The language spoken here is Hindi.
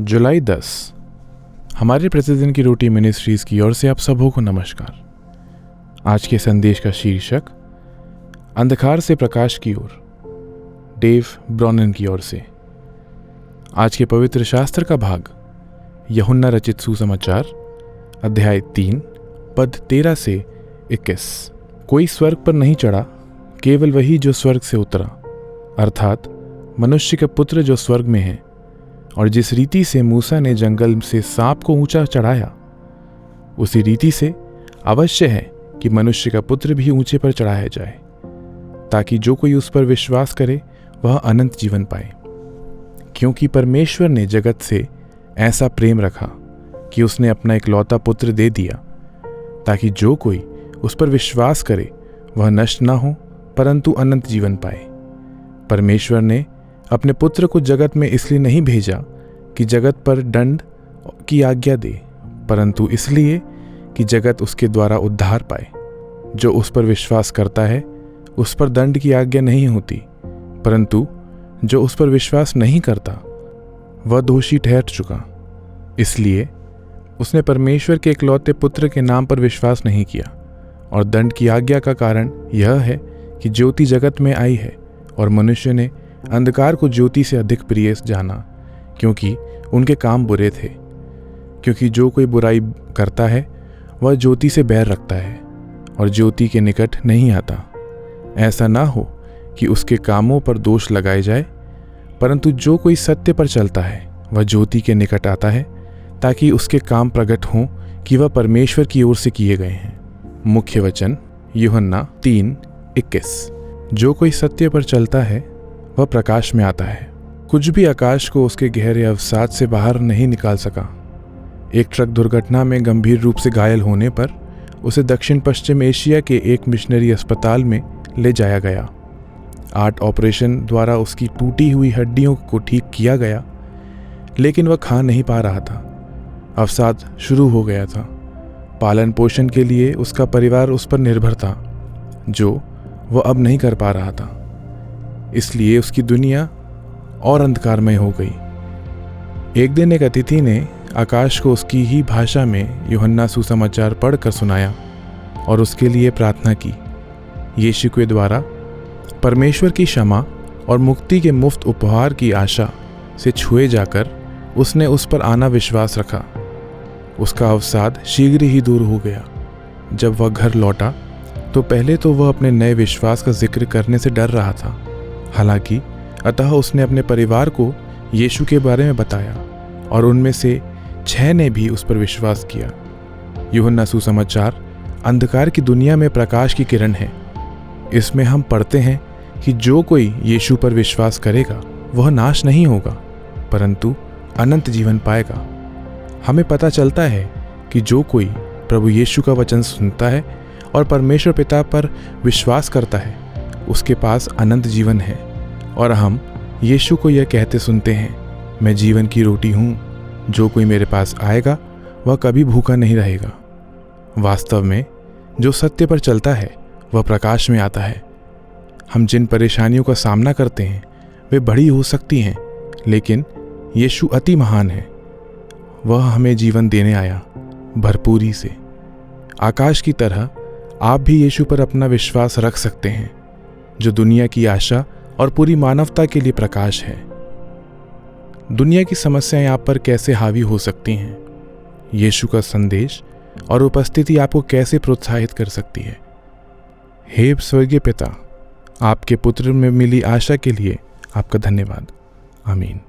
जुलाई 10 हमारे प्रतिदिन की रोटी मिनिस्ट्रीज़ की ओर से आप सबों को नमस्कार। आज के संदेश का शीर्षक अंधकार से प्रकाश की ओर, डेव ब्रॉनन की ओर से। आज के पवित्र शास्त्र का भाग यूहन्ना रचित सुसमाचार अध्याय 3 पद 13 से 21। कोई स्वर्ग पर नहीं चढ़ा, केवल वही जो स्वर्ग से उतरा, अर्थात मनुष्य का पुत्र जो स्वर्ग में है। और जिस रीति से मूसा ने जंगल से सांप को ऊंचा चढ़ाया, उसी रीति से अवश्य है कि मनुष्य का पुत्र भी ऊंचे पर चढ़ाया जाए, ताकि जो कोई उस पर विश्वास करे वह अनंत जीवन पाए। क्योंकि परमेश्वर ने जगत से ऐसा प्रेम रखा कि उसने अपना इकलौता पुत्र दे दिया, ताकि जो कोई उस पर विश्वास करे वह नष्ट ना हो परंतु अनंत जीवन पाए। परमेश्वर ने अपने पुत्र को जगत में इसलिए नहीं भेजा कि जगत पर दंड की आज्ञा दे, परंतु इसलिए कि जगत उसके द्वारा उद्धार पाए। जो उस पर विश्वास करता है उस पर दंड की आज्ञा नहीं होती, परंतु जो उस पर विश्वास नहीं करता वह दोषी ठहर चुका। इसलिए उसने परमेश्वर के इकलौते पुत्र के नाम पर विश्वास नहीं किया। और दंड की आज्ञा का कारण यह है कि ज्योति जगत में आई है और मनुष्य ने अंधकार को ज्योति से अधिक प्रिय जाना, क्योंकि उनके काम बुरे थे। क्योंकि जो कोई बुराई करता है वह ज्योति से बैर रखता है और ज्योति के निकट नहीं आता, ऐसा ना हो कि उसके कामों पर दोष लगाए जाए। परंतु जो कोई सत्य पर चलता है वह ज्योति के निकट आता है, ताकि उसके काम प्रकट हों कि वह परमेश्वर की ओर से किए गए हैं। मुख्य वचन यूहन्ना 3:21। जो कोई सत्य पर चलता है वह प्रकाश में आता है। कुछ भी आकाश को उसके गहरे अवसाद से बाहर नहीं निकाल सका। एक ट्रक दुर्घटना में गंभीर रूप से घायल होने पर उसे दक्षिण पश्चिम एशिया के एक मिशनरी अस्पताल में ले जाया गया। 8 ऑपरेशन द्वारा उसकी टूटी हुई हड्डियों को ठीक किया गया, लेकिन वह खा नहीं पा रहा था। अवसाद शुरू हो गया था। पालन पोषण के लिए उसका परिवार उस पर निर्भर था, जो वह अब नहीं कर पा रहा था। इसलिए उसकी दुनिया और अंधकारमय हो गई। एक दिन एक अतिथि ने आकाश को उसकी ही भाषा में यूहन्ना सुसमाचार पढ़कर सुनाया और उसके लिए प्रार्थना की। यीशु के द्वारा परमेश्वर की क्षमा और मुक्ति के मुफ्त उपहार की आशा से छुए जाकर उसने उस पर आना विश्वास रखा। उसका अवसाद शीघ्र ही दूर हो गया। जब वह घर लौटा तो पहले तो वह अपने नए विश्वास का जिक्र करने से डर रहा था। हालांकि अतः उसने अपने परिवार को यीशु के बारे में बताया और उनमें से 6 ने भी उस पर विश्वास किया। यूहन्ना सुसमाचार अंधकार की दुनिया में प्रकाश की किरण है। इसमें हम पढ़ते हैं कि जो कोई यीशु पर विश्वास करेगा वह नाश नहीं होगा परंतु अनंत जीवन पाएगा। हमें पता चलता है कि जो कोई प्रभु यीशु का वचन सुनता है और परमेश्वर पिता पर विश्वास करता है उसके पास अनंत जीवन है। और हम यीशु को यह कहते सुनते हैं, मैं जीवन की रोटी हूँ, जो कोई मेरे पास आएगा वह कभी भूखा नहीं रहेगा। वास्तव में जो सत्य पर चलता है वह प्रकाश में आता है। हम जिन परेशानियों का सामना करते हैं वे बड़ी हो सकती हैं, लेकिन यीशु अति महान है। वह हमें जीवन देने आया भरपूरी से। आकाश की तरह आप भी यीशु पर अपना विश्वास रख सकते हैं, जो दुनिया की आशा और पूरी मानवता के लिए प्रकाश है। दुनिया की समस्याएं आप पर कैसे हावी हो सकती हैं? यीशु का संदेश और उपस्थिति आपको कैसे प्रोत्साहित कर सकती है? हे स्वर्गीय पिता, आपके पुत्र में मिली आशा के लिए आपका धन्यवाद। आमीन।